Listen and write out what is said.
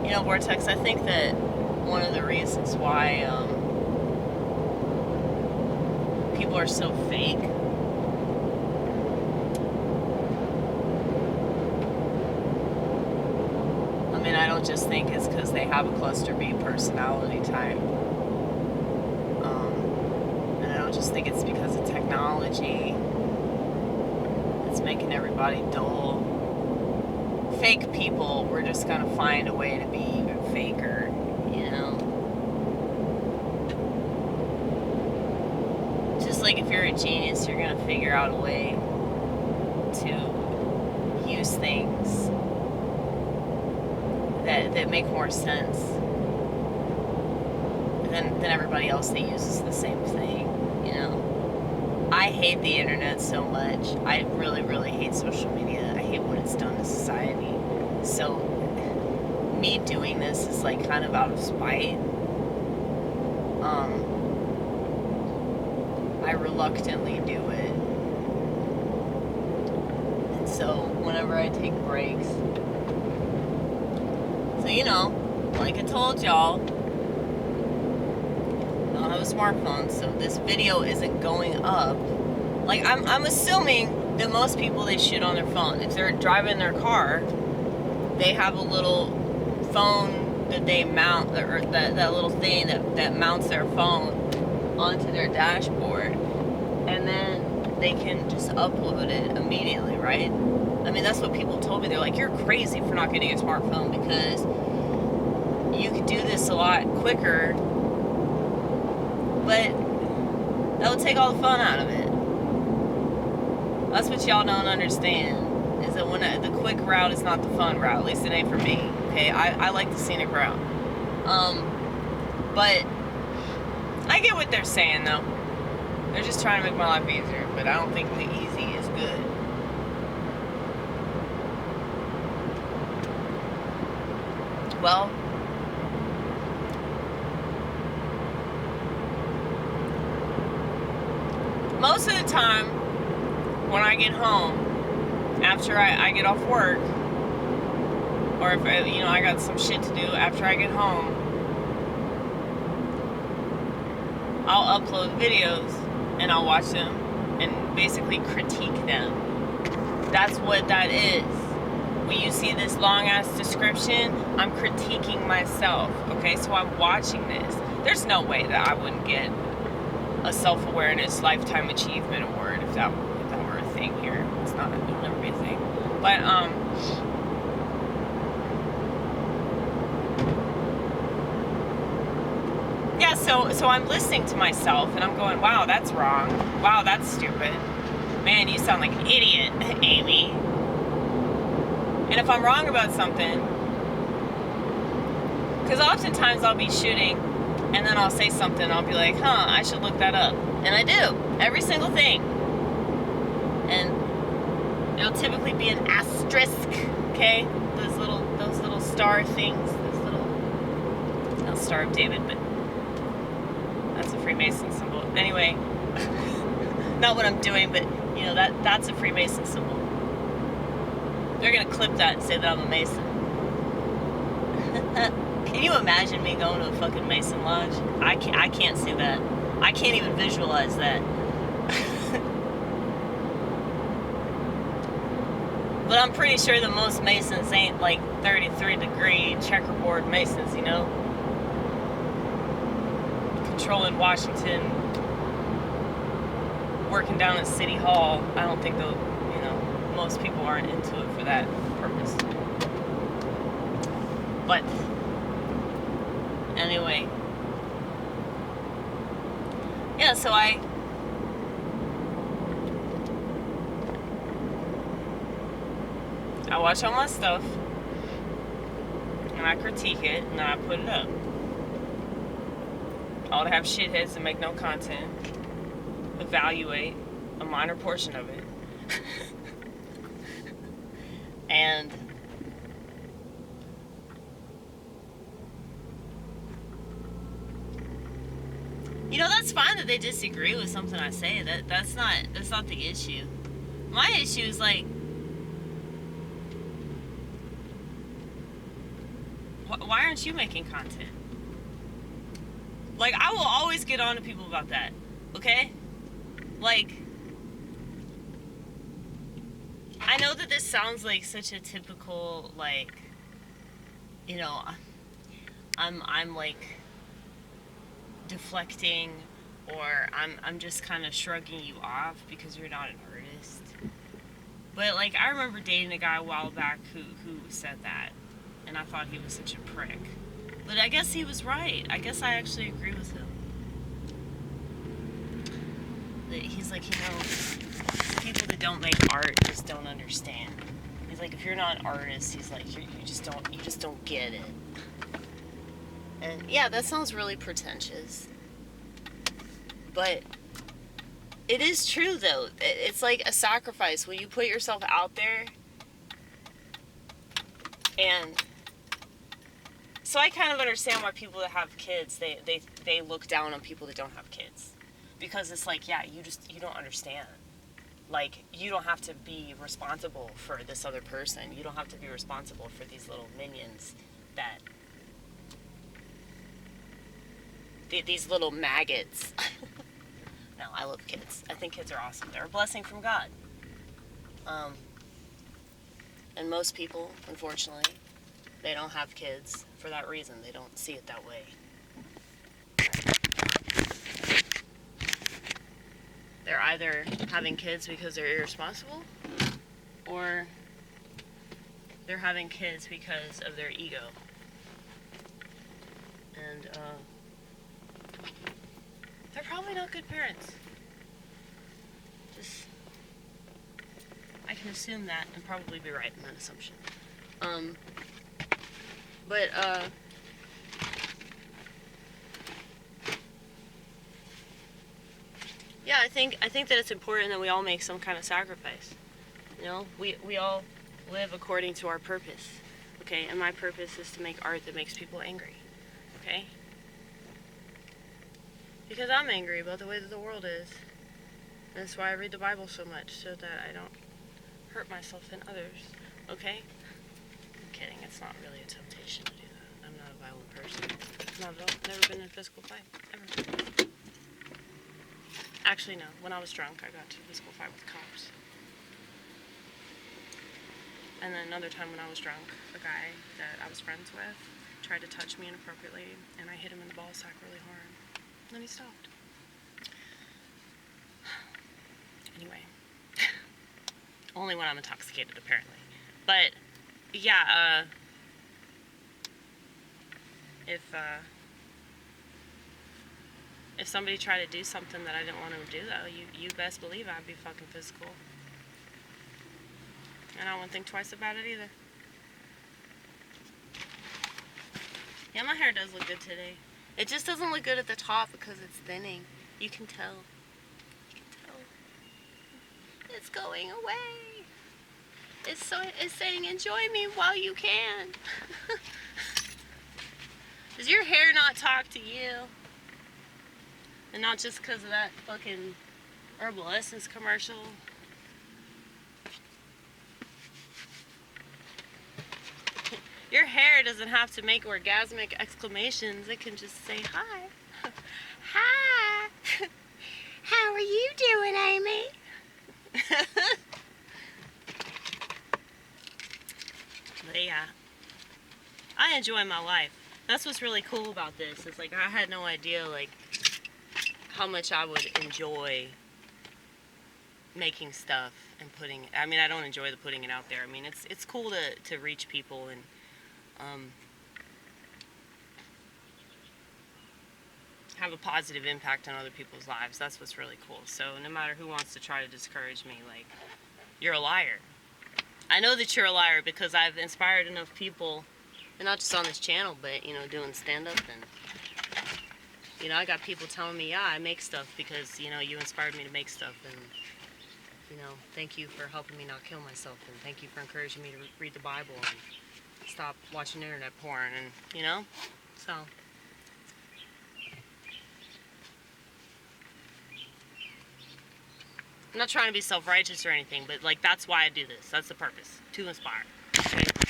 You know, Vortex, I think that one of the reasons why people are so fake I don't just think it's because they have a cluster B personality type. And I don't just think it's because of technology. It's making everybody dull. Fake people, we're just going to find a way to be even faker, you know? Just like if you're a genius, you're going to figure out a way to use things that make more sense than everybody else that uses the same thing, you know? I hate the internet so much. I really, really hate social media. I hate what it's done to society. So me doing this is like kind of out of spite. I reluctantly do it. And so whenever I take breaks, so you know, like I told y'all, I don't have a smartphone, so this video isn't going up. Like I'm assuming that most people, they shoot on their phone. If they're driving their car, they have a little phone that they mount, or that little thing that mounts their phone onto their dashboard, and then they can just upload it immediately, right? I mean, that's what people told me. They're like, you're crazy for not getting a smartphone because you could do this a lot quicker, but that would take all the fun out of it. That's what y'all don't understand, is that when the quick route is not the fun route. At least it ain't for me, okay? I like the scenic route. But I get what they're saying, though. They're just trying to make my life easier, but I don't think the easy is good. Well, most of the time when I get home, after I get off work, or if I got some shit to do after I get home, I'll upload videos and I'll watch them and basically critique them. That's what that is. When you see this long ass description, I'm critiquing myself. Okay, so I'm watching this. There's no way that I wouldn't get a self-awareness lifetime achievement award if that were a thing here. It's not. It'll never be a thing. But yeah. So I'm listening to myself and I'm going, wow, that's wrong. Wow, that's stupid. Man, you sound like an idiot, Amy. And if I'm wrong about something, because oftentimes I'll be shooting and then I'll say something, I'll be like, I should look that up. And I do, every single thing. And it'll typically be an asterisk, okay? Those little star things, not Star of David, but that's a Freemason symbol. Anyway, not what I'm doing, but that's a Freemason symbol. They're gonna clip that and say that I'm a Mason. Can you imagine me going to a fucking Mason lodge? I can't see that. I can't even visualize that. But I'm pretty sure that most Masons ain't like 33-degree checkerboard Masons, controlling Washington, working down at City Hall. I don't think most people aren't into it for that purpose. But anyway, yeah, so I watch all my stuff and I critique it and then I put it up. All to have shitheads that make no content evaluate a minor portion of it. And that's fine that they disagree with something I say. That's not the issue. My issue is like, Why aren't you making content? Like, I will always get on to people about that, okay? Like, I know that this sounds like such a typical, like, you know, I'm like deflecting, or I'm just kind of shrugging you off because you're not an artist. But like, I remember dating a guy a while back who said that, and I thought he was such a prick. But I guess he was right. I guess I actually agree with him. He's like, people that don't make art just don't understand. He's like, if you're not an artist, he's like, you just don't get it. And yeah, that sounds really pretentious. But it is true, though. It's like a sacrifice when you put yourself out there. And so I kind of understand why people that have kids, they look down on people that don't have kids. Because it's like, yeah, you don't understand. Like, you don't have to be responsible for this other person. You don't have to be responsible for these little minions that... these little maggots. No, I love kids. I think kids are awesome. They're a blessing from God. And most people, unfortunately, they don't have kids for that reason. They don't see it that way. They're either having kids because they're irresponsible, or they're having kids because of their ego. And they're probably not good parents. I can assume that and probably be right in that assumption. Yeah, I think that it's important that we all make some kind of sacrifice. You know, we all live according to our purpose. Okay, and my purpose is to make art that makes people angry. Okay? Because I'm angry about the way that the world is. And that's why I read the Bible so much, so that I don't hurt myself and others. Okay? I'm kidding. It's not really a temptation to do that. I'm not a violent person. Not at all. Never been in a physical fight. Ever. Actually, no. When I was drunk, I got into a physical fight with cops. And then another time when I was drunk, a guy that I was friends with tried to touch me inappropriately, and I hit him in the ball sack really hard. And then he stopped. Anyway. Only when I'm intoxicated, apparently. But, yeah, if somebody tried to do something that I didn't want them to do, though, you best believe I'd be fucking physical. And I wouldn't think twice about it either. Yeah, my hair does look good today. It just doesn't look good at the top because it's thinning. You can tell. It's going away. It's saying, enjoy me while you can. Does your hair not talk to you? And not just because of that fucking Herbal Essence commercial. Your hair doesn't have to make orgasmic exclamations. It can just say hi. Hi. How are you doing, Amy? But yeah, I enjoy my life. That's what's really cool about this. It's like I had no idea like how much I would enjoy making stuff and putting. I mean, I don't enjoy the putting it out there. I mean, it's cool to reach people and have a positive impact on other people's lives. That's what's really cool. So no matter who wants to try to discourage me, like, you're a liar. I know that you're a liar because I've inspired enough people, and not just on this channel, but, you know, doing stand-up, and, you know, I got people telling me, yeah, I make stuff because, you know, you inspired me to make stuff, and, you know, thank you for helping me not kill myself, and thank you for encouraging me to read the Bible and stop watching internet porn, and, you know, so... I'm not trying to be self-righteous or anything, but, like, that's why I do this. That's the purpose. To inspire.